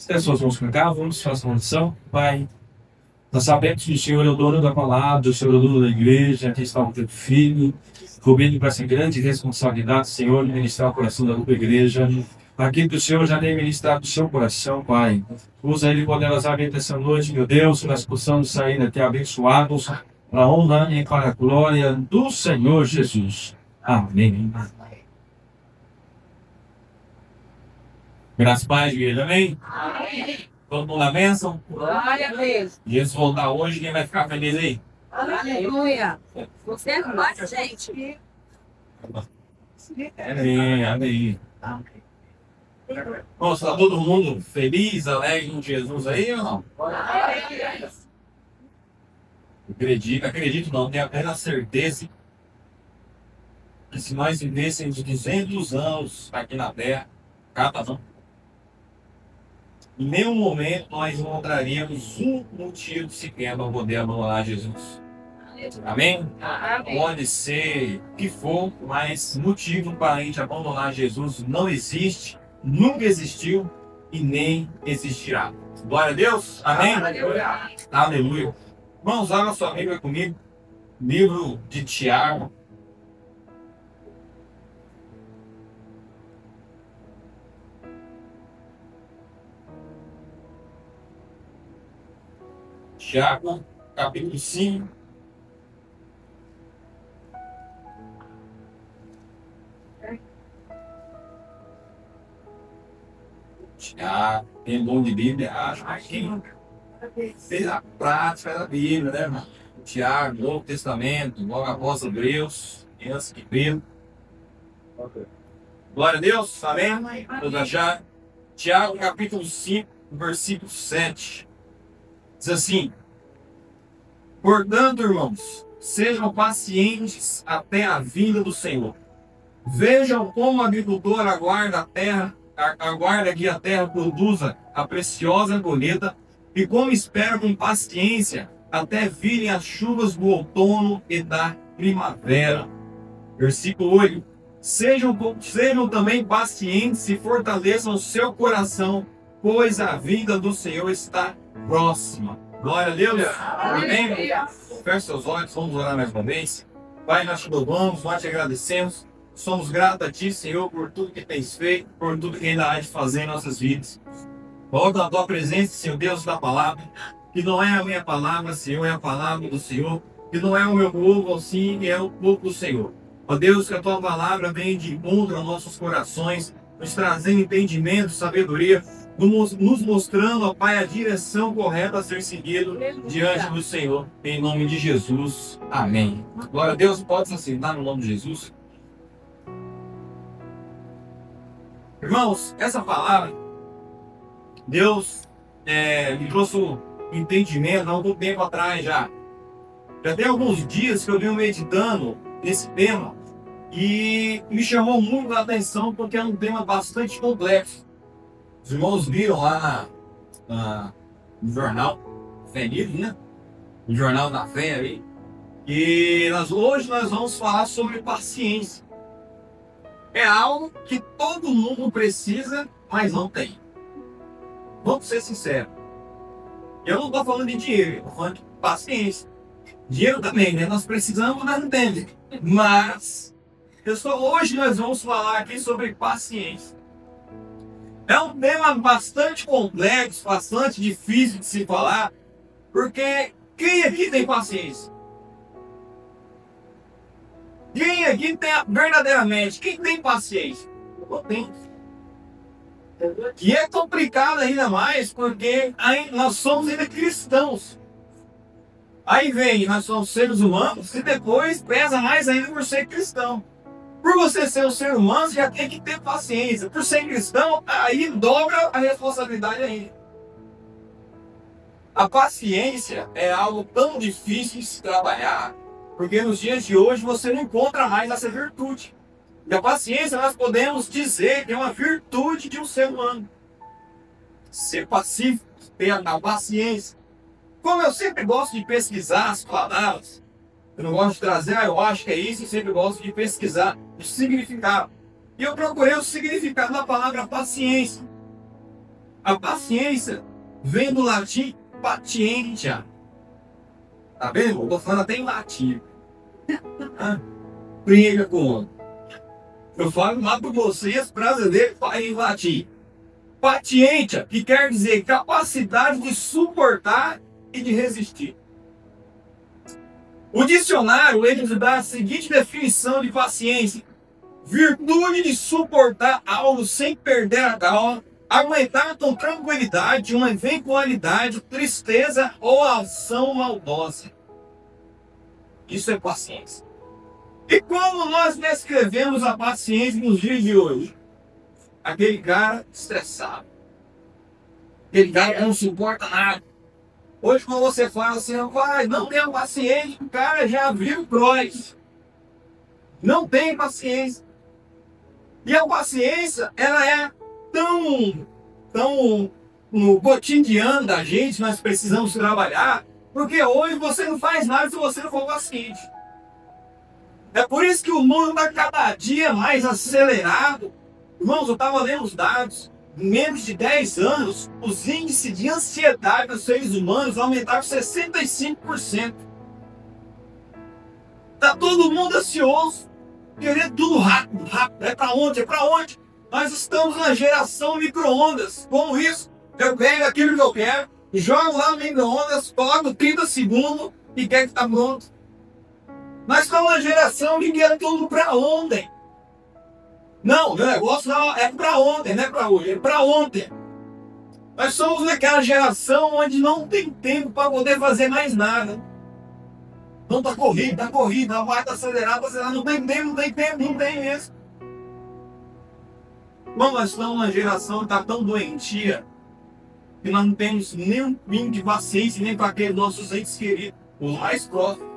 As pessoas vamos cantar, vamos fazer uma oração. Pai, nós sabemos que o Senhor é o dono da palavra, o Senhor é o dono da igreja, aqui está o teu filho, cobrindo com essa grande responsabilidade, Senhor, de ministrar o coração da tua igreja. Aquilo que o Senhor já tem ministrado no seu coração, Pai. Usa ele poderosamente essa noite, meu Deus, que nós possamos sair daqui abençoados, para a honra e para a glória do Senhor Jesus. Amém. Graças a Deus, igreja, amém? Amém. Todo mundo na bênção? Glória a Deus. Jesus voltar hoje, quem vai ficar feliz aí? Aleluia. Você não bate, gente. Amém, amém. Bom, está todo mundo feliz, alegre com Jesus aí ou não? Acredito não, tenho apenas certeza que se nós vivêssemos 200 anos aqui na Terra, cada um, em nenhum momento nós encontraríamos um motivo sequer para poder abandonar Jesus. Amém? Amém. Pode ser o que for, mas motivo para a gente abandonar Jesus não existe, nunca existiu e nem existirá. Glória a Deus. Amém? Aleluia. Aleluia. Vamos lá na sua Bíblia comigo. Livro de Tiago. Tiago, capítulo 5. Tiago, tem bom de Bíblia, acho que fez a prática, fez a Bíblia, né, irmão? Tiago, Novo Testamento, logo após Hebreus, antes que Pedro. Glória a Deus, amém? Todos acharam? Tiago, capítulo 5, versículo 7. Diz assim: portanto, irmãos, sejam pacientes até a vinda do Senhor. Vejam como o agricultor aguarda que a terra produza a preciosa colheita, e como espera com paciência até virem as chuvas do outono e da primavera. Versículo 8. Sejam também pacientes e fortaleçam o seu coração, pois a vinda do Senhor está próxima. Glória a Deus. Amém. Feche seus olhos, vamos orar mais uma vez. Pai, nós te louvamos, nós te agradecemos. Somos gratos a ti, Senhor, por tudo que tens feito, por tudo que ainda há de fazer em nossas vidas. Volta na tua presença, Senhor Deus da palavra, que não é a minha palavra, Senhor, é a palavra do Senhor, que não é o meu povo, sim, é o povo do Senhor. Ó Deus, que a tua palavra venha de encontro aos nossos corações, nos trazendo entendimento, sabedoria, nos mostrando, ó Pai, a direção correta a ser seguido diante do Senhor. Em nome de Jesus. Amém. Glória a Deus, pode se assentar no nome de Jesus. Irmãos, essa palavra, Deus me trouxe um entendimento há algum tempo atrás já. Já tem alguns dias que eu venho meditando nesse tema e me chamou muito a atenção porque é um tema bastante complexo. Os irmãos viram lá no jornal Fé Livre, né? No jornal da Fé aí. E hoje nós vamos falar sobre paciência. É algo que todo mundo precisa, mas não tem. Vamos ser sinceros. Eu não estou falando de dinheiro, eu estou falando de paciência. Dinheiro também, né? Nós precisamos, nós não temos. Mas, hoje nós vamos falar aqui sobre paciência. É um tema bastante complexo, bastante difícil de se falar, porque quem aqui tem paciência? Quem aqui tem verdadeiramente, quem tem paciência? Eu tenho. E é complicado ainda mais porque nós somos ainda cristãos. Aí vem, nós somos seres humanos e depois pesa mais ainda por ser cristão. Por você ser um ser humano, você já tem que ter paciência. Por ser cristão, aí dobra a responsabilidade ainda. A paciência é algo tão difícil de se trabalhar, porque nos dias de hoje você não encontra mais essa virtude. E a paciência nós podemos dizer que é uma virtude de um ser humano. Ser pacífico, ter a paciência. Como eu sempre gosto de pesquisar as palavras, eu não gosto de trazer, eu acho que é isso, e sempre gosto de pesquisar o significado. E eu procurei o significado da palavra paciência. A paciência vem do latim patientia. Tá vendo? Eu tô falando até em latim. Briga com o outro. Eu falo lá para vocês, brasileiros, em latim. Patientia, que quer dizer capacidade de suportar e de resistir. O dicionário ele nos dá a seguinte definição de paciência: virtude de suportar algo sem perder a calma, aguentar com tranquilidade uma eventualidade, tristeza ou ação maldosa. Isso é paciência. E como nós descrevemos a paciência nos dias de hoje? Aquele cara estressado. Aquele cara que não suporta nada. Hoje quando você fala assim, vai, não tenha paciência, o cara já viu Croix. Não tem paciência. E a paciência, ela é tão no cotidiano da gente, nós precisamos trabalhar, porque hoje você não faz nada se você não for paciente. É por isso que o mundo está cada dia mais acelerado. Irmãos, eu estava lendo os dados. Em menos de 10 anos, os índices de ansiedade dos seres humanos aumentaram 65%. Está todo mundo ansioso, querendo tudo rápido, rápido. É para onde? É para onde? Nós estamos na geração micro-ondas. Como isso? Eu pego aquilo que eu quero, jogo lá no micro-ondas, coloco 30 segundos e quer que está pronto. Nós estamos na geração que quer tudo para ontem. Não, meu negócio não é para ontem, não é para hoje, é para ontem. Nós somos naquela geração onde não tem tempo para poder fazer mais nada. Não está corrida, vai estar acelerado, não tem tempo, não tem isso. Bom, nós estamos numa geração que está tão doentia que nós não temos nem um pingo de paciência nem para aqueles nossos entes queridos, os mais próximos.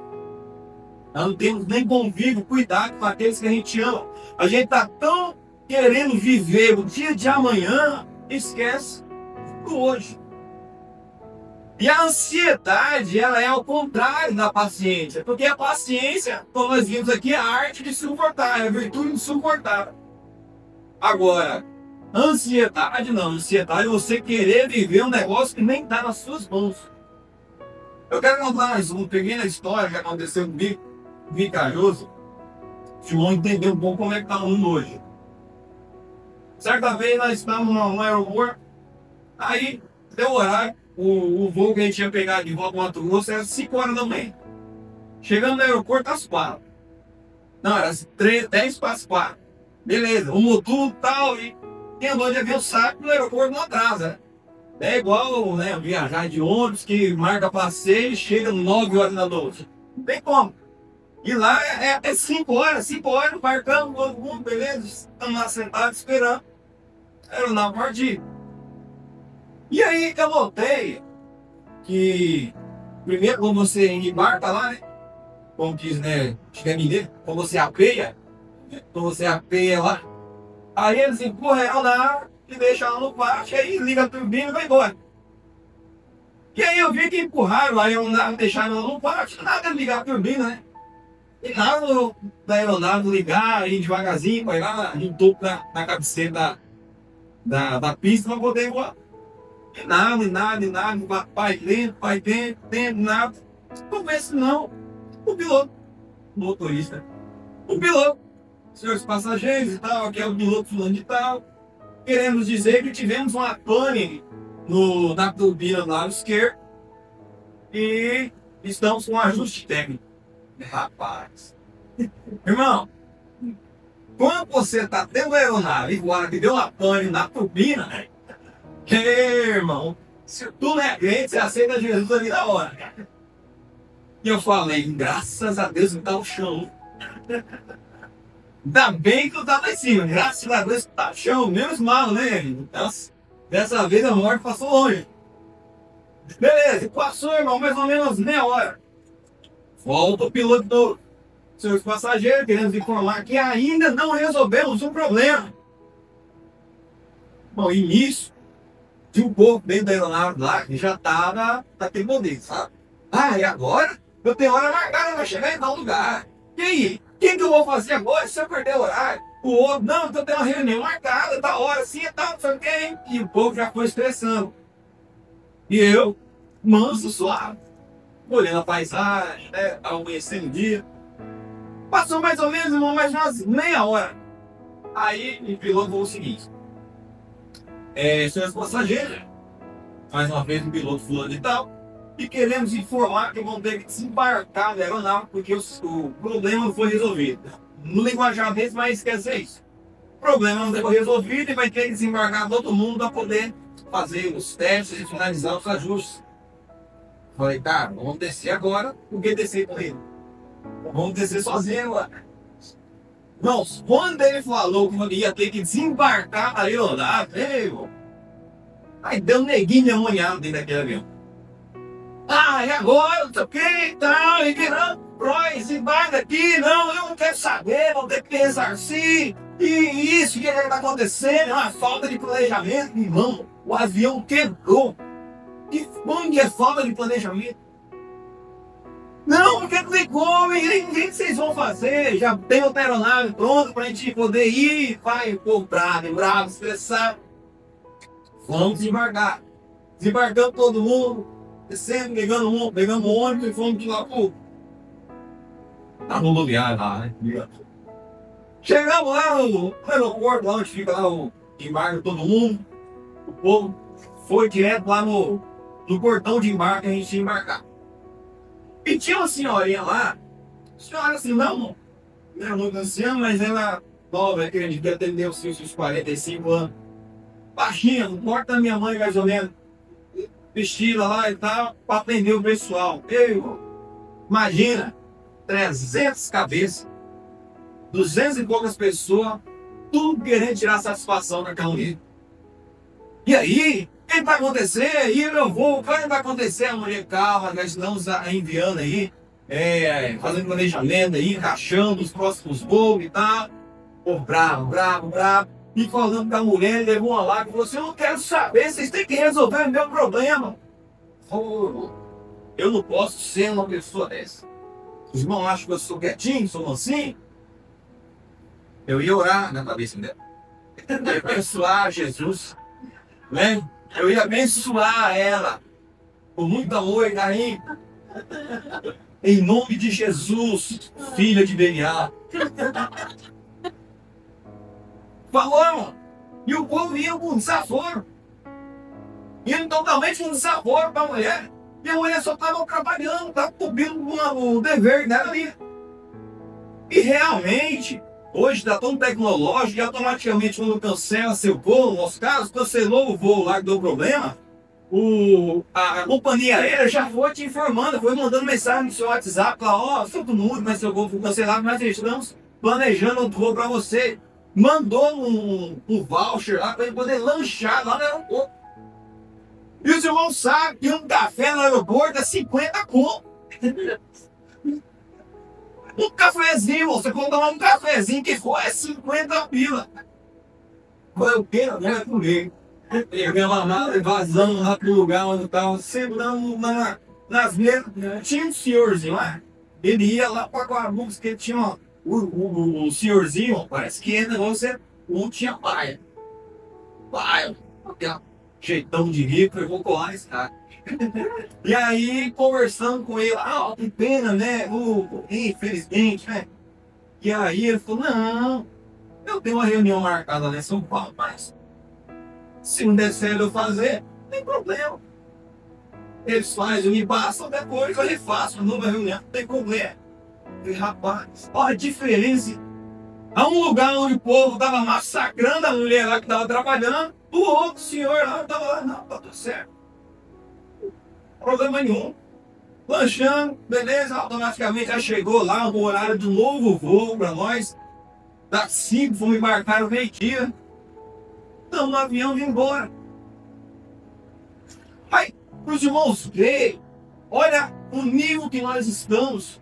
Nós não temos nem convívio, cuidado com aqueles que a gente ama. A gente está tão querendo viver o dia de amanhã, esquece do hoje. E a ansiedade, ela é ao contrário da paciência. Porque a paciência, como nós vimos aqui, é a arte de suportar, é a virtude de suportar. Agora, ansiedade não. Ansiedade é você querer viver um negócio que nem está nas suas mãos. Eu quero contar mais uma pequena história que aconteceu comigo. Vicaroso, se vão entender um pouco como é que está o mundo hoje. Certa vez nós estávamos no aeroporto, aí deu horário, o voo que a gente ia pegar de volta para Mato Grosso era 5 horas da manhã. Chegando no aeroporto às 4. Não, era 10 para as 4. Beleza, o motor tal, e quem andou de avião sabe que no aeroporto não atrasa. É igual, né, viajar de ônibus que marca passeio e chega 9 horas da noite. Não tem como. E lá é 5 horas, marcando todo mundo, beleza? Estamos lá sentados esperando. Era na partida. E aí eu notei que, primeiro, quando você embarca lá, né? Como diz, né? Acho que é mineiro, quando você apeia lá, aí eles empurram ela na água e deixam ela no pátio, aí liga a turbina e vai embora. E aí eu vi que empurraram a aeronave, deixaram ela no pátio, nada de ligar a turbina, né? E nada da aeronave ligar, ir devagarzinho, vai lá no topo da cabeceira da pista para poder ir embora. E nada, vai dentro, nada. Não vê se não, o piloto, o motorista, o piloto, senhores passageiros e tal, aqui é o piloto fulano de tal, queremos dizer que tivemos uma pane na turbina do lado esquerdo e estamos com um ajuste técnico. Rapaz, irmão, quando você está tendo a aeronave igual que deu uma pane na turbina, né? Irmão, se tu não é crente, você aceita Jesus ali na hora. E eu falei, graças a Deus que tá no chão. Ainda bem que eu tava em cima, graças a Deus que tá no chão, menos mal, né? Nossa, dessa vez a morte passou longe. Beleza, passou, irmão, mais ou menos meia hora. Volta o piloto do seus passageiros, queremos informar que ainda não resolvemos o problema. Bom, e nisso, tinha um povo dentro da aeronave lá que já estava naquele modelo, sabe? Ah, e agora? Eu tenho hora marcada para chegar em tal lugar. E aí? O que eu vou fazer agora se eu perder o horário? O outro, não, então tem uma reunião marcada, da hora, assim e tal, não sei o que. E o povo já foi estressando. E eu, manso, suave, olhando a paisagem, né, amanhecendo o dia. Passou mais ou menos, irmão, mais umas meia hora. Aí o piloto falou o seguinte: senhores passageiros, mais uma vez o piloto fulano e tal, e queremos informar que vão ter que desembarcar na aeronave porque o problema não foi resolvido. No linguajar deles, mas esquecer isso. O problema não foi resolvido e vai ter que desembarcar todo mundo para poder fazer os testes e finalizar os ajustes. Falei, cara, vamos descer agora, porque descer com ele. Vamos descer sozinho agora. Não, quando ele falou que ia ter que desembarcar na aeronave, aí deu um neguinho demoniado dentro daquele avião. E agora, não sei o que, tal, e virando, desembarca aqui, não, eu não quero saber, vou ter que ressarcir, e isso, o que está acontecendo, é uma falta de planejamento, irmão, o avião quebrou. Onde é falta de planejamento? Não, porque não tem como, o que vocês vão fazer? Já tem outra aeronave pronta para a gente poder ir, vai, o povo bravo, estressado. Vamos desembarcar. Desembarcando todo mundo, descendo, pegando um ônibus e fomos de lá pro rodoviária lá, né? Chegamos lá no aeroporto, lá onde fica lá o embarque de todo mundo. O povo foi direto lá no portão de embarque, a gente ia embarcar. E tinha uma senhorinha lá, senhora assim, não muito anciã, mas ela nova, que a gente devia atender os seus 45 anos. Baixinha, não porta da minha mãe mais ou menos, vestida lá e tal, para atender o pessoal. Imagina, 300 cabeças, 200 e poucas pessoas, tudo querendo tirar satisfação daquela mulher. E aí, o que vai acontecer? Aí meu voo, o que vai acontecer? A mulher, calma, nós estamos enviando aí, fazendo planejamento aí, rachando os próximos voos e tal. Pô, bravo. E falando com a mulher, levou uma lágrima e falou assim: eu não quero saber, vocês têm que resolver o meu problema. Eu não posso ser uma pessoa dessa. Os irmãos acham que eu sou quietinho, sou mansinho. Eu ia orar na cabeça dela. Eu ia abençoar Jesus, né? Eu ia abençoar ela com muito amor e carinho. Em nome de Jesus, filha de Belial. Falou, mano. E o povo ia com desaforo. Indo totalmente com desaforo para a mulher. E a mulher só estava trabalhando, estava cumprindo o dever dela ali. E realmente, hoje está tão tecnológico e automaticamente quando cancela seu voo, no nosso caso, cancelou o voo lá que deu problema, a companhia aérea já foi te informando, foi mandando mensagem no seu WhatsApp, lá, sinto muito, mas seu voo foi cancelado, mas estamos planejando outro voo para você. Mandou um voucher lá para ele poder lanchar lá no aeroporto. E os irmãos sabem que um café no aeroporto é 50 conto. Um cafezinho, você pode tomar um cafezinho que for, é 50 pila. Foi o quê? Não é comigo. Peguei uma mala e vazando lá pro lugar onde eu estava, sentando nas mesas. Tinha um senhorzinho lá, ele ia lá para Guarulhos, que ele tinha o senhorzinho, parece que ainda você não tinha paia. Aquele jeitão de rico, eu vou colar esse cara. E aí, conversando com ele, que pena, né? Infelizmente, né? E aí ele falou: não, eu tenho uma reunião marcada lá em São Paulo, mas se não der certo eu fazer, não tem problema. Eles fazem, me passam, depois eu refaço uma nova reunião, não tem problema. E rapaz, olha a diferença. Há um lugar onde o povo estava massacrando a mulher lá que estava trabalhando, o outro senhor lá estava lá, não, tá tudo certo. Problema nenhum. Lanchando, beleza, automaticamente já chegou lá no horário do novo voo para nós. Das 5 fomos embarcar no meio-dia. Estamos no avião vindo embora. Aí, para os irmãos verem, olha o nível que nós estamos.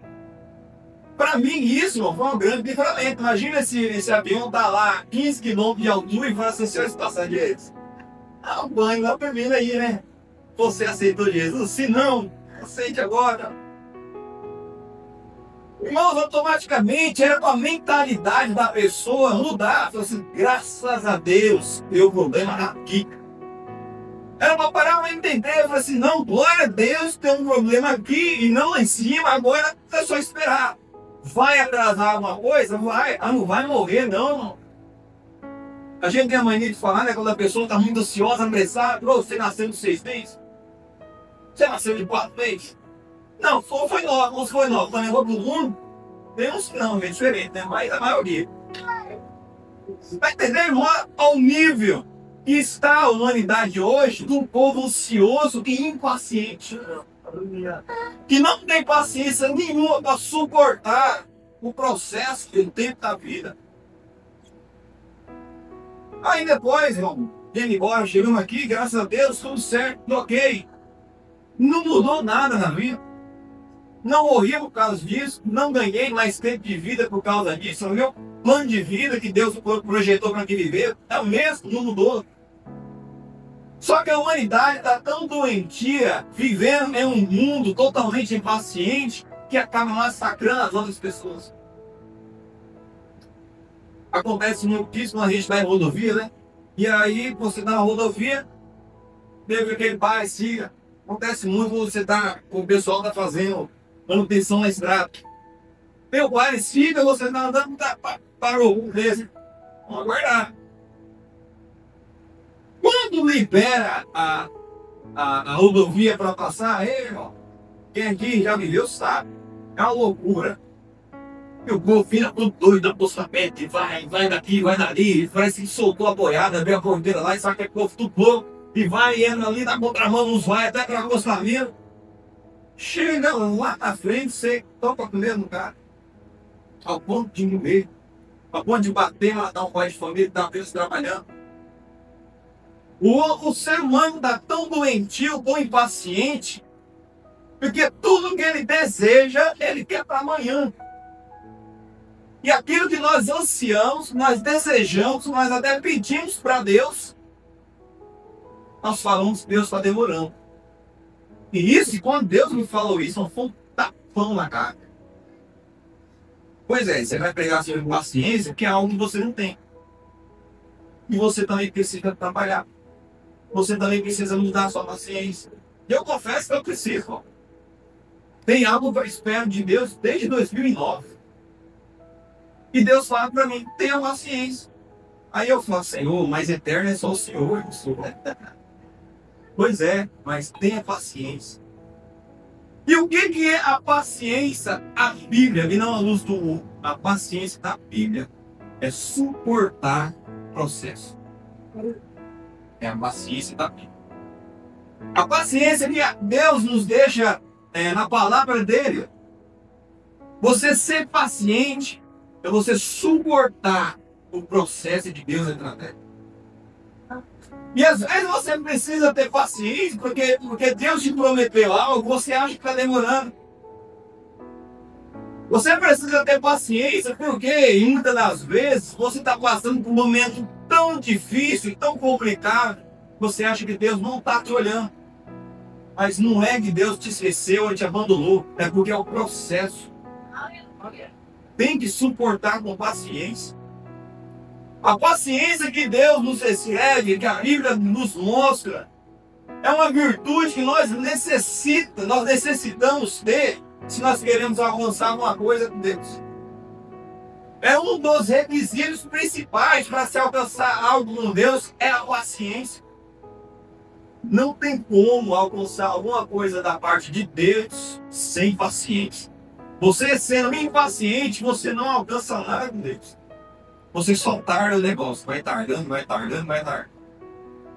Para mim, isso, irmão, foi um grande livramento. Imagina esse avião tá lá 15 km de altura e fala assim: senhores passageiros, dá um banho lá para mim aí, né? Você aceitou Jesus? Se não, aceite agora. Irmãos, automaticamente era a mentalidade da pessoa mudar. Falei assim, graças a Deus, meu problema aqui. Era para parar para entender. Eu falei assim, não, glória a Deus, tem um problema aqui e não lá em cima, agora é só esperar. Vai atrasar alguma coisa? Vai. Ah, não vai morrer, não. A gente tem a mania de falar, né, quando a pessoa está muito ansiosa, apressada. Você nasceu de 6 meses? Você nasceu de 4 meses? Não, foi 9, uns foi 9. Também vou pro mundo. Tem uns que não, é diferente, né? Mas a maioria. Você vai entender, irmão, ao nível que está a humanidade hoje, de um povo ansioso e impaciente. Que não tem paciência nenhuma para suportar o processo e o tempo da vida. Aí depois, irmão, indo embora, chegamos aqui, graças a Deus, tudo certo, ok. Não mudou nada na vida. Não morri por causa disso, não ganhei mais tempo de vida por causa disso. O meu plano de vida que Deus projetou para que viver é o mesmo, não mudou. Só que a humanidade está tão doentia, vivendo em um mundo totalmente impaciente, que acaba massacrando as outras pessoas. Acontece muito isso quando a gente vai em rodovia, né? E aí você está na rodovia, teve aquele pai, siga. Acontece muito quando você está, o pessoal está fazendo manutenção na estrada. Meu pai, siga, você está andando, parou, beleza. Vamos aguardar. Quando libera a rodovia para passar, irmão, quem aqui já viveu sabe, é uma loucura. E o povo fica tudo doido, apostamento, vai daqui, vai dali, parece que soltou a boiada, abriu a porteira lá e sabe que é povo tudo louco, e vai e entra ali na contramão, nos vai até para o acostamento. Chega lá na frente, você toca primeiro no cara, ao ponto de morrer, ao ponto de bater, matar um pai de família, dar vezes trabalhando. O ser humano está tão doentio, tão impaciente, porque tudo que ele deseja, ele quer para amanhã. E aquilo que nós ansiamos, nós desejamos, nós até pedimos para Deus, nós falamos que Deus está demorando. E isso, quando Deus me falou isso, não foi um tapão na cara. Pois é, você vai pegar a sua impaciência, que é algo que você não tem. E você também precisa trabalhar. Você também precisa mudar a sua paciência. E eu confesso que eu preciso. Ó. Tem algo que eu espero de Deus desde 2009. E Deus fala para mim, tenha paciência. Aí eu falo, Senhor, mas eterno é só o Senhor. Pois é, mas tenha paciência. E o que é a paciência? A Bíblia, e não a luz do mundo. A paciência da Bíblia é suportar o processo. É a paciência da Bíblia. A paciência que Deus nos deixa na palavra dele. Você ser paciente é você suportar o processo de Deus através. E às vezes você precisa ter paciência, porque Deus te prometeu algo, você acha que está demorando. Você precisa ter paciência, porque muitas das vezes você está passando por um momento tão difícil, tão complicado, você acha que Deus não está te olhando. Mas não é que Deus te esqueceu ou te abandonou, é porque é o processo. Tem que suportar com paciência. A paciência que Deus nos recebe, que a Bíblia nos mostra, é uma virtude que nós necessitamos ter se nós queremos alcançar alguma coisa com Deus. É um dos requisitos principais para se alcançar algo com Deus, é a paciência. Não tem como alcançar alguma coisa da parte de Deus sem paciência. Você sendo impaciente, você não alcança nada com Deus. Você só tarda o negócio, vai tardando.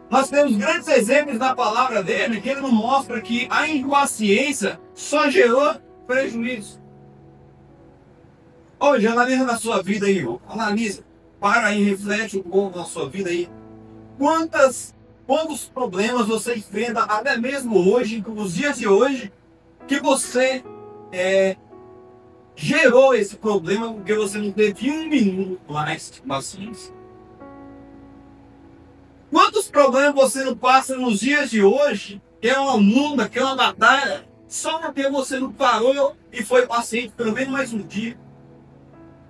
Nós temos grandes exemplos na palavra dele, que ele nos mostra que a impaciência só gerou prejuízo. Hoje, analisa na sua vida aí, analisa, para aí, reflete um pouco na sua vida aí. Quantos problemas você enfrenta, até mesmo hoje, nos dias de hoje, que você gerou esse problema porque você não teve um minuto mais de paciência. Quantos problemas você não passa nos dias de hoje, que é uma luta, que é uma batalha, Só porque você não parou e foi paciente pelo menos mais um dia.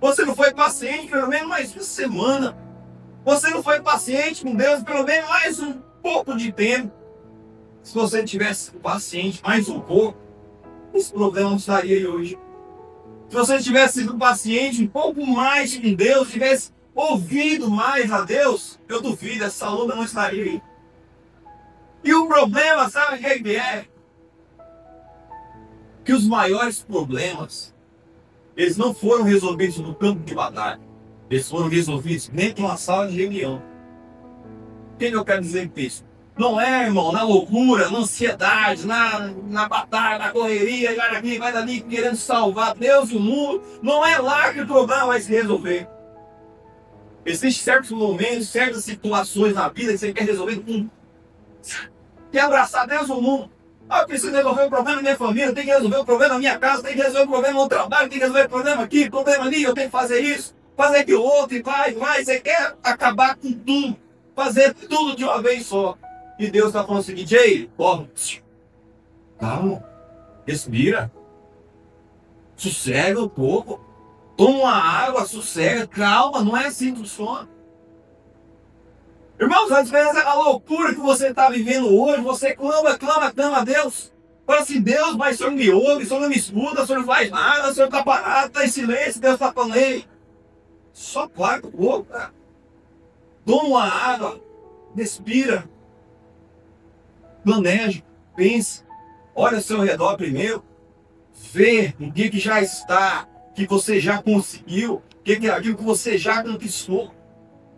Você não foi paciente pelo menos mais uma semana. Você não foi paciente com Deus pelo menos mais um pouco de tempo. Se você tivesse paciente mais um pouco, esse problema não estaria aí hoje. Se você tivesse sido paciente um pouco mais com Deus, tivesse ouvido mais a Deus, eu duvido, essa luta não estaria aí. E o problema, sabe o que é? Que os maiores problemas, eles não foram resolvidos no campo de batalha. Eles foram resolvidos dentro de uma sala de reunião. O que eu quero dizer com isso? Não é, irmão, na loucura, na ansiedade, na batalha, na correria, vai daqui, vai dali, querendo salvar Deus e o mundo. Não é lá que o problema vai se resolver. Existem certos momentos, certas situações na vida que você quer resolver tudo. Quer abraçar Deus e o mundo. Eu preciso resolver o problema da minha família, tem que resolver o problema da minha casa, tem que resolver o problema do trabalho, tem que resolver o problema aqui, problema ali, eu tenho que fazer isso, fazer aquilo outro, e vai. Você quer acabar com tudo, fazer tudo de uma vez só. E Deus está falando o seguinte: ei, ó, calma, respira, sossega um pouco, toma uma água, sossega, calma, não é assim que funciona. Irmãos, às vezes a loucura que você está vivendo hoje, você clama a Deus. Fala assim: Deus, mas o Senhor me ouve, o Senhor não me escuta, o Senhor não faz nada, o Senhor está parado, está em silêncio, Deus está falando, ei, só para o pouco, cara. Toma uma água, respira. Planeje, pense, olha ao seu redor primeiro, vê o que já está, que você já conseguiu, o que é aquilo que você já conquistou.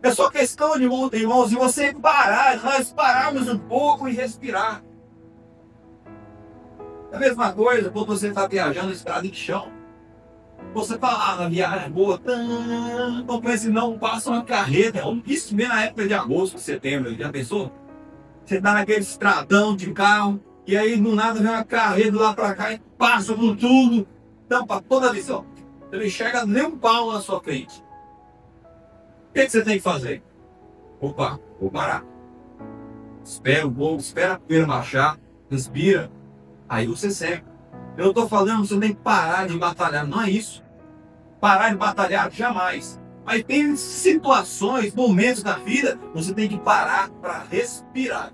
É só questão de, irmãos, de você parar, nós pararmos um pouco e respirar. É a mesma coisa quando você está viajando na estrada de chão. Você está lá na viagem boa, não pense, não passa uma carreta, isso mesmo na época de agosto, setembro, já pensou? Você está naquele estradão de carro, e aí do nada vem uma carreta lá para cá e passa por tudo, tampa toda a visão. Você não enxerga nem um pau na sua frente. O que você tem que fazer? Opa, vou parar. Espera um pouco, espera a poeira marchar, respira, aí você segue. Eu não estou falando que você tem que parar de batalhar, não é isso. Parar de batalhar jamais. Mas tem situações, momentos da vida, você tem que parar para respirar.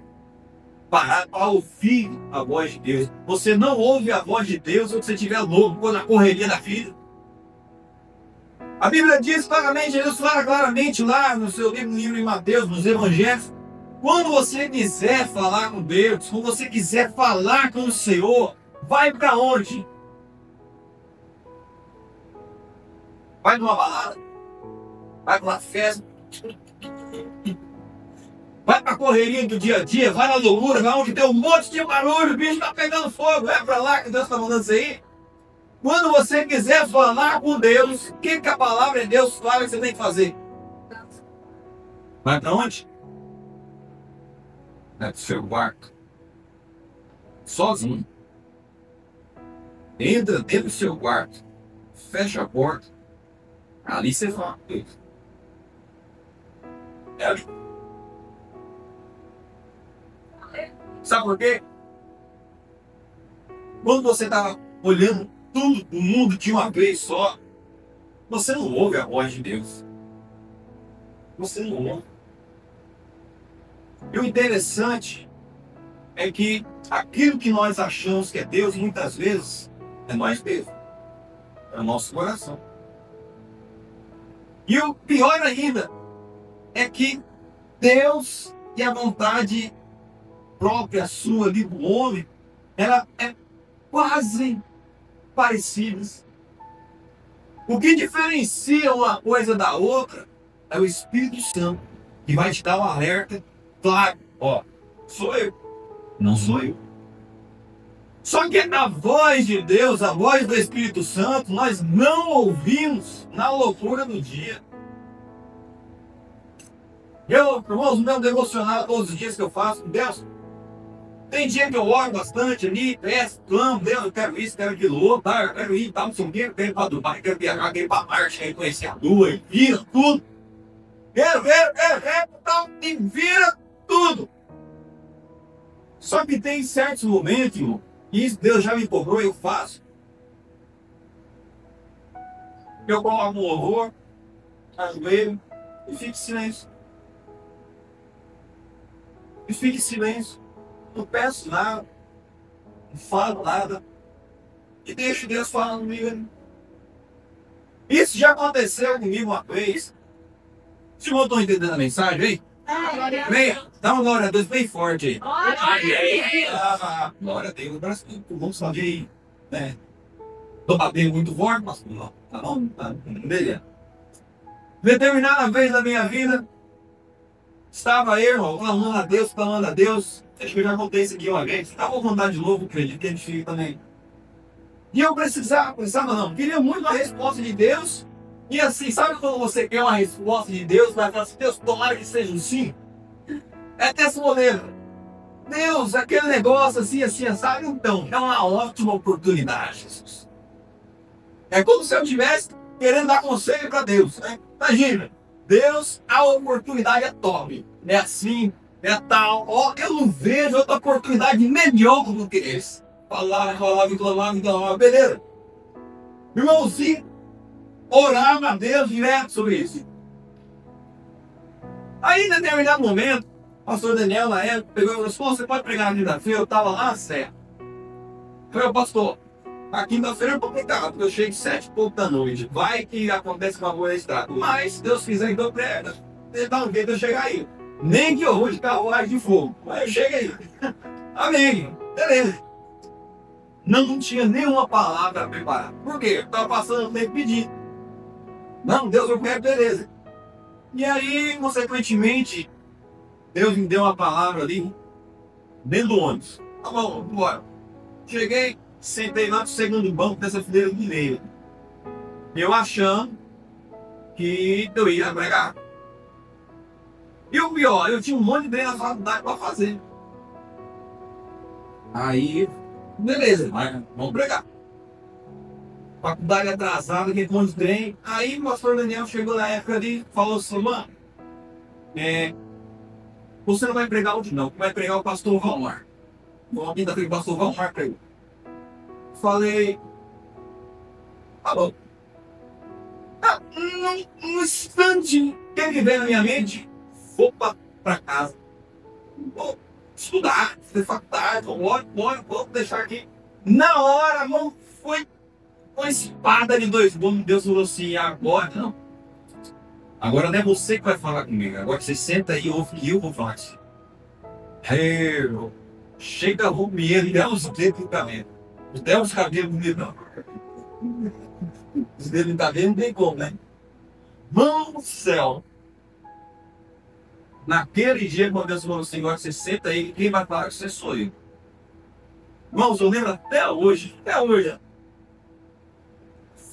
Parar para ouvir a voz de Deus. Você não ouve a voz de Deus quando você estiver louco, na correria da vida. A Bíblia diz claramente, Jesus fala claramente lá no seu livro de Mateus, nos Evangelhos, quando você quiser falar com Deus, quando você quiser falar com o Senhor, vai para onde? Vai numa balada, vai para uma festa, vai para a correria do dia a dia, vai na loucura, vai onde tem um monte de barulho, o bicho está pegando fogo, é para lá que Deus está mandando você ir. Quando você quiser falar com Deus, o que a palavra de Deus fala que você tem que fazer? Vai para onde? É do seu quarto. Sozinho. Entra dentro do seu quarto. Fecha a porta. Ali você fala com Deus. É ali. Sabe por quê? Quando você está olhando tudo o mundo de uma vez só, você não ouve a voz de Deus. Você não ouve. E o interessante é que aquilo que nós achamos que é Deus, muitas vezes, é nós mesmos. É o nosso coração. E o pior ainda é que Deus e a vontade própria sua ali do homem, ela é quase parecidas. O que diferencia uma coisa da outra é o Espírito Santo, que vai te dar um alerta claro. Ó, sou eu, não sou eu. Só que a voz de Deus, a voz do Espírito Santo, nós não ouvimos na loucura do dia. Eu, irmãos, meu devocional todos os dias que eu faço com Deus, tem dia que eu oro bastante ali, peço, clamo, Deus, eu quero isso, quero aquilo outro, tá? Eu quero ir, tá? Não sei o quê, eu quero ir para Dubai, quero viajar, quero ir para Marte, quero conhecer a Lua, e vira tudo. Quero, tal, e vira tudo. Só que tem certos momentos, irmão, Isso Deus já me cobrou, eu faço. Eu coloco no horror, ajoelho e fico em silêncio. E fico em silêncio. Não peço nada, não falo nada. E deixo Deus falando comigo. Isso já aconteceu comigo uma vez. Se eu estou entendendo a mensagem aí? Venha, dá uma glória a Deus bem forte aí. Glória a Deus, vamos fazer aí, né? Tô batendo muito forte, mas não, tá bom? Tá, beleza. Determinada vez da minha vida, estava eu, irmão, clamando a Deus. Acho que eu já contei isso aqui uma vez. Estava com vontade de novo, acredito que a gente fica também. E eu precisava não, queria muito a resposta de Deus. E assim, sabe quando você quer uma resposta de Deus, vai falar assim, Deus, tomara que seja um sim? É dessa maneira. Deus, aquele negócio assim, sabe? Então, é uma ótima oportunidade, Jesus. É como se eu estivesse querendo dar conselho para Deus, né? Imagina, Deus, a oportunidade é top. É assim, é tal. Ó, eu não vejo outra oportunidade melhor do que esse. Falava, beleza. Irmãozinho, orava a Deus direto sobre isso. Aí, em determinado momento, o pastor Daniel, na época, pegou e falou assim, você pode pregar na quinta-feira? Eu estava lá na Serra. Eu falei, pastor, a quinta-feira é complicado, porque eu chego 7 e pouco da noite. Vai que acontece uma boa estrada. Mas, se Deus quiser, então prega. Ele dá um jeito de eu chegar aí. Nem que eu vou de carruagem de fogo. Mas eu chego aí. Amém. Beleza. Não tinha nenhuma palavra preparada. Por quê? Eu estava passando o tempo pedindo. Não, Deus, eu quero, beleza. E aí, consequentemente, Deus me deu uma palavra ali, dentro do ônibus. Tá bom, bora. Cheguei, sentei lá no segundo banco dessa fileira de meio. Eu achando que eu ia pregar. E o pior, eu tinha um monte de ideia na faculdade para fazer. Aí, beleza, mas vamos pregar. Faculdade atrasada, que monte de trem. Aí o pastor Daniel chegou na época ali e falou assim, mano, você não vai pregar hoje não, vai pregar o pastor Valmar. Uma quinta-feira o pastor Valmar pregou. Falei, tá bom. Num instante, quem me veio na minha mente, vou para casa. Vou estudar, fazer faculdade, vou deixar aqui. Na hora, a mão foi uma espada de dois gumes. Deus falou assim, agora não. Agora não é você que vai falar comigo. Agora você senta aí e ouve que eu vou falar assim. Chega a rumier e dá os dedos no cabelo. Não dá os cabelos comigo, não. Os dedos no cabelo não tem como, né? Mão do céu. Naquele dia, quando Deus falou assim, agora você senta aí, quem vai falar que você sou eu. Irmãos, eu lembro até hoje.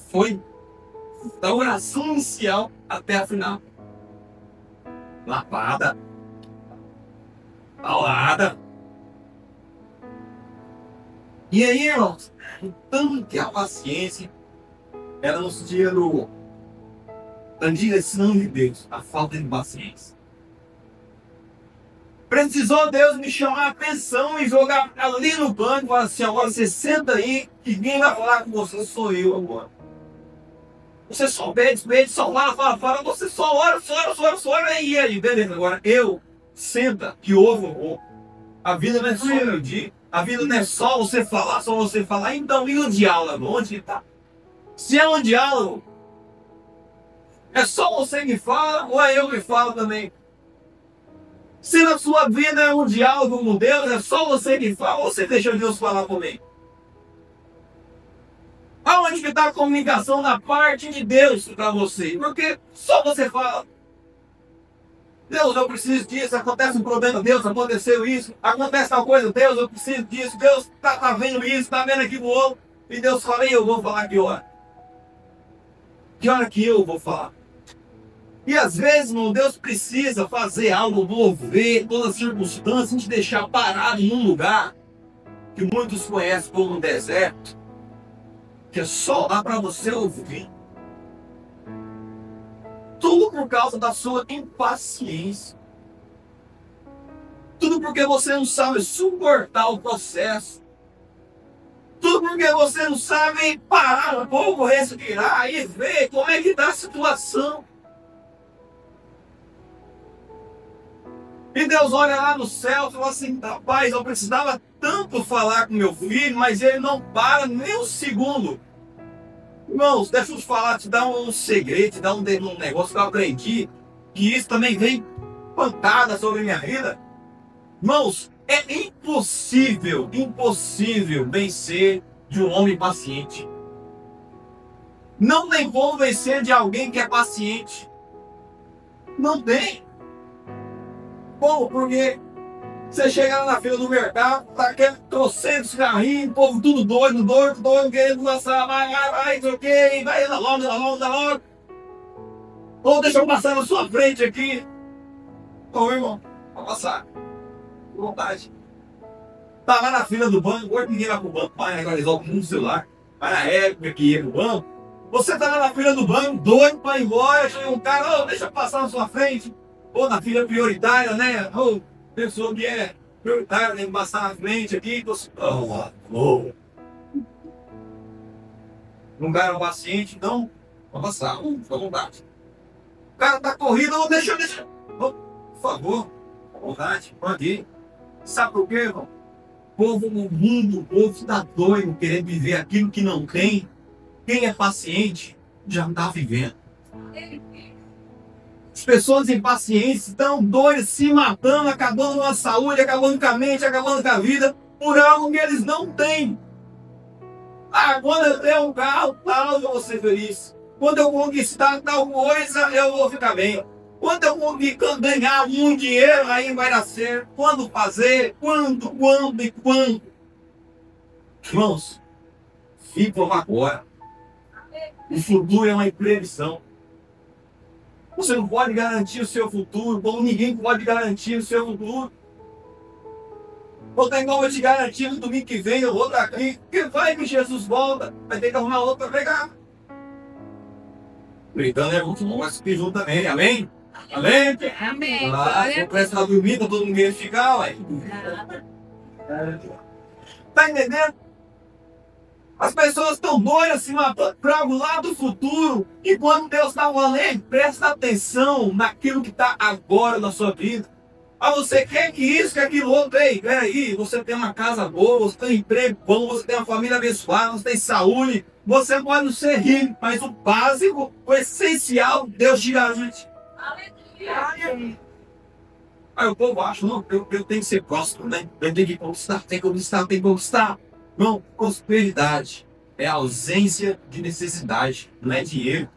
Foi da oração inicial até a final. Lapada. Paulada. E aí, irmãos, o tanto que a paciência ela nos tira da direção de Deus, a falta de paciência. Precisou Deus me chamar a atenção e jogar ali no banco e falar assim, agora você senta aí, que quem vai falar com você sou eu agora. Você só pede, só fala, você só ora, e aí, beleza. Agora eu, senta, que ouve. A vida não é só medir, a vida não é só você falar, então e o diálogo? Onde está? Se é um diálogo, é só você que fala ou é eu que falo também? Se na sua vida é um diálogo com Deus, é só você que fala ou você deixa Deus falar comigo? Aonde que está a comunicação da parte de Deus para você? Porque só você fala. Deus, eu preciso disso, acontece um problema, Deus, aconteceu isso, acontece tal coisa, Deus, eu preciso disso, Deus está vendo isso, está vendo aquilo outro, e Deus fala, e eu vou falar que hora? Que hora que eu vou falar? E às vezes, meu Deus precisa fazer algo, mover todas as circunstâncias, te deixar parado num lugar que muitos conhecem como um deserto, que é só lá para você ouvir. Tudo por causa da sua impaciência. Tudo porque você não sabe suportar o processo. Tudo porque você não sabe parar um pouco, respirar e ver como é que está a situação. E Deus olha lá no céu e fala assim, rapaz, eu precisava tanto falar com meu filho, mas ele não para nem um segundo. Irmãos, deixa eu te falar, te dar um segredo, te dar um negócio que eu aprendi, que isso também vem pancada sobre a minha vida. Irmãos, é impossível vencer de um homem paciente. Não tem como vencer de alguém que é paciente. Não tem. Como? Porque você chega lá na fila do mercado, tá aquele trocentos carrinhos, o povo tudo doido, querendo lançar, vai, não sei o que, vai, anda logo. Ou deixa eu passar na sua frente aqui. Ô, irmão, pode passar. Com vontade. Tá lá na fila do banco, hoje ninguém vai pro banco, vai legalizar o mundo do celular. Vai na época que ia pro banco. Você tá lá na fila do banco, doido pra ir embora, chega um cara, ô, deixa eu passar na sua frente. Ou na fila prioritária, né? Ou pessoa que é prioritária, tem que passar na frente aqui. Não cara paciente, então, pode passar, fica à vontade. O cara tá corrido, ô, deixa. Oh, por favor, à vontade, pode ir. Sabe por quê, irmão? O povo no mundo, o povo está doido, querendo viver aquilo que não tem. Quem é paciente já está vivendo. As pessoas impacientes estão doidas, se matando, acabando com a saúde, acabando com a mente, acabando com a vida, por algo que eles não têm. Ah, quando eu tenho um carro, tal, eu vou ser feliz. Quando eu conquistar tal coisa, eu vou ficar bem. Quando eu ganhar muito dinheiro, aí vai dar certo. Quando fazer, quando. Irmãos, fica agora. O futuro é uma imprevisão. Você não pode garantir o seu futuro, como ninguém pode garantir o seu futuro. Não tem como eu te garantir no domingo que vem, eu vou estar aqui. Porque vai que Jesus volta, vai ter que arrumar outro para pegar. Brincando é muito bom, mas que junto também, amém? Amém? Amém. Não presta a dormir, tá todo mundo querendo ficar, ué. Tá entendendo? As pessoas estão doidas se matando para algo lá do futuro. E quando Deus está falando, presta atenção naquilo que está agora na sua vida. Ah, você quer que isso, que aquilo outro. Ei, peraí, você tem uma casa boa, você tem um emprego bom, você tem uma família abençoada, você tem saúde. Você pode não ser rico, mas o básico, o essencial, Deus te garante. Aí o povo acha, não, eu tenho que ser próximo, né? Eu tenho que conquistar. Não, prosperidade é ausência de necessidade, não é dinheiro.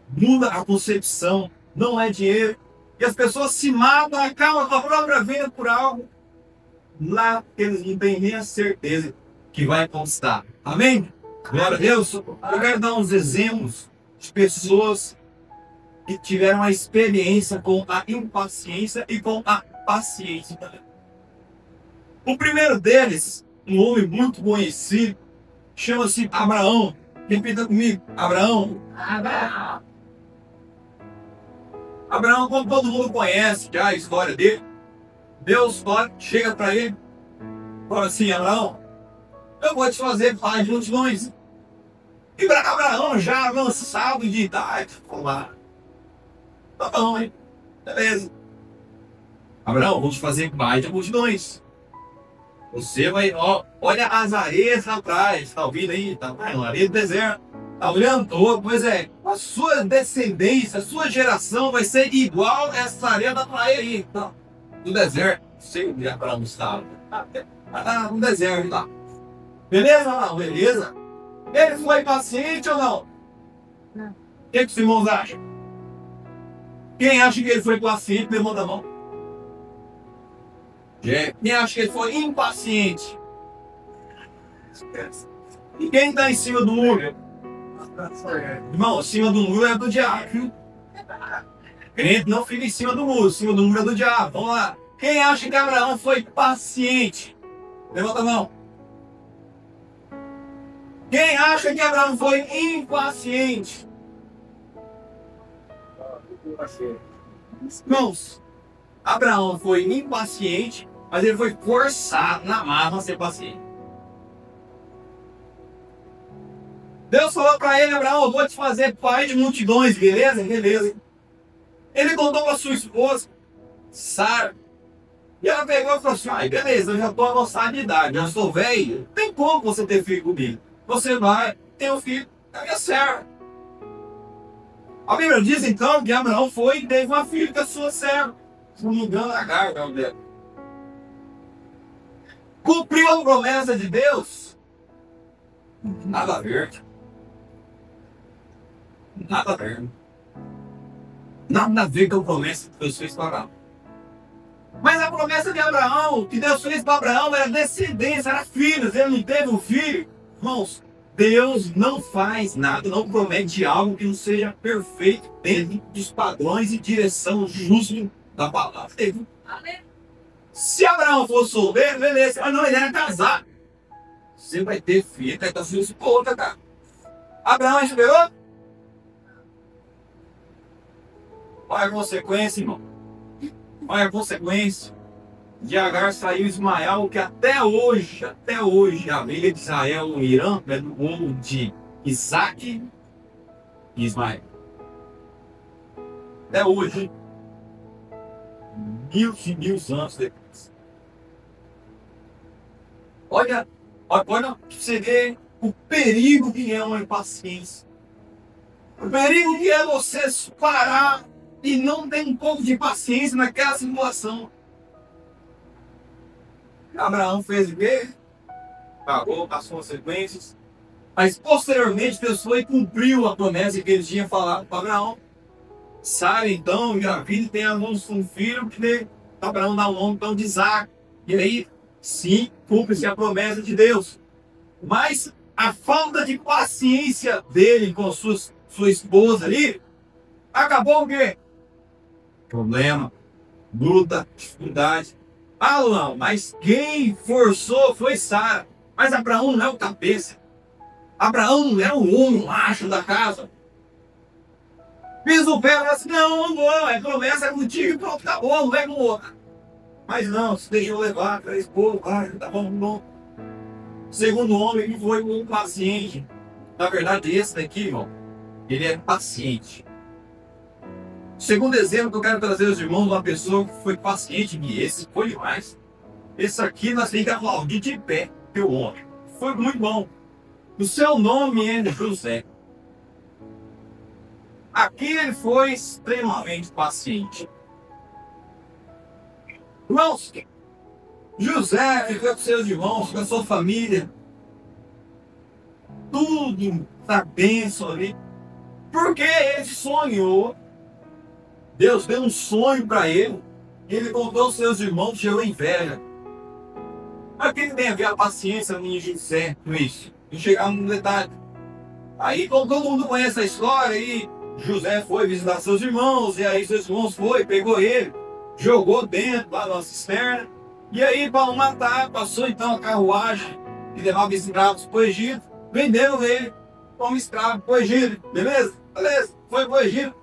Muda a concepção, não é dinheiro. E as pessoas se matam, acabam com a própria vida por algo lá que eles não têm nem a certeza que vai conquistar. Amém? Glória a Deus. Eu quero dar uns exemplos de pessoas que tiveram a experiência com a impaciência e com a paciência. O primeiro deles, um homem muito conhecido, chama-se Abraão. Repita comigo, Abraão. Abraão, como todo mundo conhece já a história dele, Deus chega para ele e fala assim, Abraão, eu vou te fazer pai de multidões. E para Abraão, já avançado de idade, falou lá, tá bom, hein? Beleza. Abraão, vou te fazer pai de multidões. Você vai, ó, olha as areias na praia, tá ouvindo aí? Tá na areia do deserto. Tá olhando todo, pois é. A sua descendência, a sua geração vai ser igual a essa areia da praia aí, tá? Do deserto. Sei onde Abraão estava. No deserto, tá? Beleza ou não? Beleza? Ele foi paciente ou não? Não. O que os irmãos acham? Quem acha que ele foi paciente, levanta a mão. Quem acha que ele foi impaciente? E quem está em cima do muro? Irmão, em cima do muro é do diabo. Crente não fica em cima do muro é do diabo. Vamos lá. Quem acha que Abraão foi paciente? Levanta a mão. Quem acha que Abraão foi impaciente? Irmãos, Abraão foi impaciente, mas ele foi forçado na marra a ser paciente. Deus falou para ele, Abraão, eu vou te fazer pai de multidões, beleza? Beleza. Ele contou para sua esposa, Sara. E ela pegou e falou assim, ai, beleza, eu já estou avançado de idade, já sou velho, não tem como você ter filho comigo. Você vai ter um filho com a minha serva. A Bíblia diz então que Abraão foi e teve uma filha com a sua serva. Se não me engano, Agar, não dela. Cumpriu a promessa de Deus? Nada a ver. Nada a ver. Nada a ver com a promessa que Deus fez para Abraão. Mas a promessa de Abraão, que Deus fez para Abraão, era descendência, era filhos. Ele não teve um filho. Irmãos, Deus não faz nada, não promete algo que não seja perfeito dentro dos padrões e direção justa da palavra. Se Abraão fosse solteiro, beleza. Mas não, ele era casado. Você vai ter filho, vai ter sua esposa, cara. Abraão esperou? Olha a consequência, irmão. Olha a consequência. De Agar saiu Ismael, que até hoje, a família de Israel no Irã é do rolo de Isaac e Ismael. Até hoje. Mil e mil anos depois. Olha para você ver o perigo que é uma impaciência. O perigo que é você parar e não ter um pouco de paciência naquela situação. Abraão fez o quê? Pagou as consequências. Mas posteriormente Deus foi e cumpriu a promessa que ele tinha falado para Abraão. Sara então engravida e tem a luz um filho que Abraão dá o nome então de Isaac. E aí, sim, cumpre-se a promessa de Deus. Mas a falta de paciência dele com sua esposa ali, acabou o quê? Problema, luta, dificuldade. Ah, não, mas quem forçou foi Sara. Mas Abraão não é o cabeça. Abraão não é o homem macho da casa. Pisa o pé e fala assim, não, é promessa contigo e pronto, tá bom, não é com outra. Mas não, se deixou levar, três povos, tá bom, não. Segundo homem, ele foi um paciente. Na verdade, esse daqui, irmão, ele é paciente. Segundo exemplo que eu quero trazer aos irmãos, uma pessoa que foi paciente, e esse foi demais. Esse aqui nós temos que aplaudir de pé, teu homem. Foi muito bom. O seu nome é José. Aqui ele foi extremamente paciente. Irmãos, José ficou com seus irmãos, com a sua família. Tudo na bênção ali. Porque ele sonhou. Deus deu um sonho para ele. E ele contou aos seus irmãos, gerou inveja. Mas o que tem a ver a paciência em José com isso? E chegar no detalhe. Aí, como todo mundo conhece a história, aí José foi visitar seus irmãos. E aí seus irmãos pegou ele, jogou dentro lá na cisterna. E aí, para não matar, passou então a carruagem que levava escravos para o Egito. Venderam ele como escravo para o Egito. Beleza? Beleza. Foi para o Egito.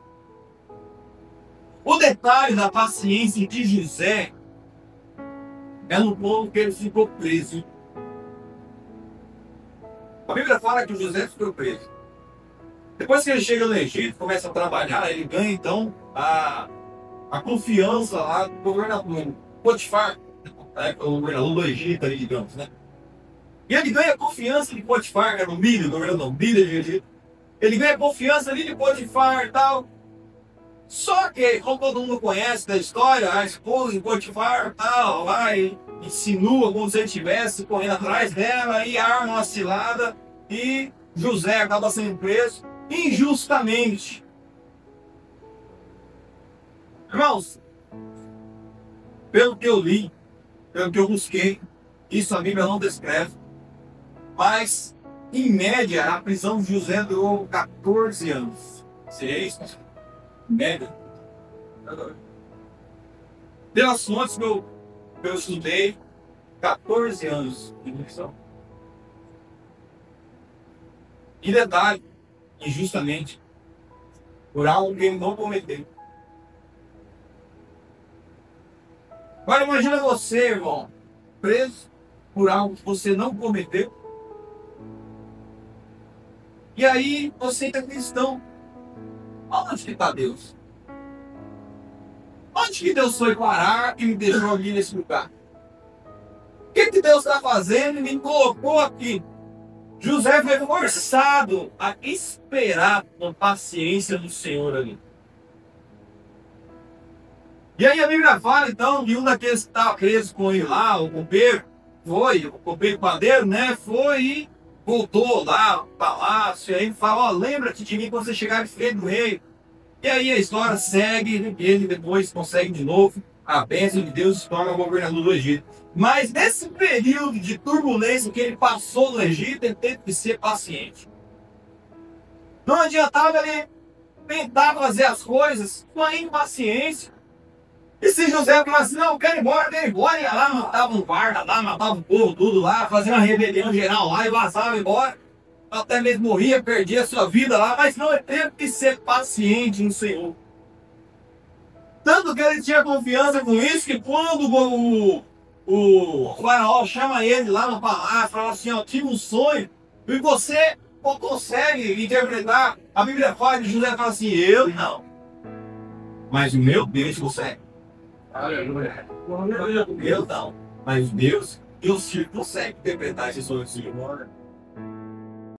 O detalhe da paciência de José é no ponto que ele ficou preso. A Bíblia fala que José ficou preso. Depois que ele chega no Egito, começa a trabalhar, ele ganha então a confiança lá do governador Potifar, o governador do Egito, ali, digamos, né? E ele ganha a confiança de Potifar, que era o governador Milho do Egito. Ele ganha a confiança ali de Potifar e tal. Só que, como todo mundo conhece da história, a esposa de Potifar tal, vai, insinua como se ele estivesse correndo atrás dela e arma uma cilada e José acaba sendo preso injustamente. Irmãos, pelo que eu li, pelo que eu busquei, isso a Bíblia não descreve, mas, em média, a prisão de José durou 14 anos. Seria isso? Média. Pelas fontes que eu estudei, 14 anos de prisão. E detalhe, injustamente, por algo que ele não cometeu. Agora imagina você, irmão, preso por algo que você não cometeu. E aí você está cristão. Onde que está Deus? Onde que Deus foi parar e me deixou ali nesse lugar? O que Deus está fazendo e me colocou aqui? José foi forçado a esperar com paciência do Senhor ali. E aí a Bíblia fala então de um daqueles que estava preso com ele lá, o copeiro padeiro, né? Foi e voltou lá ao palácio. E aí ele fala: ó, lembra-te de mim quando você chegar em frente do rei. E aí a história segue, ele depois consegue de novo a bênção de Deus e se torna governador do Egito. Mas nesse período de turbulência que ele passou no Egito, ele teve que ser paciente. Não adiantava ele tentar fazer as coisas com a impaciência. E se José falasse assim: não, eu quero ir embora, ia lá, matava um guarda lá, matava o povo tudo lá, fazia uma rebelião geral lá e vazava embora. Até mesmo morria, perdia a sua vida lá, mas não, ele teve que ser paciente no Senhor. Tanto que ele tinha confiança com isso, que quando o faraó chama ele lá no palácio, fala assim: ó, tive um sonho, e você não consegue interpretar. A Bíblia fala e José fala assim: eu não, mas o meu Deus consegue. Eu não, mas Deus consegue interpretar esse sonho.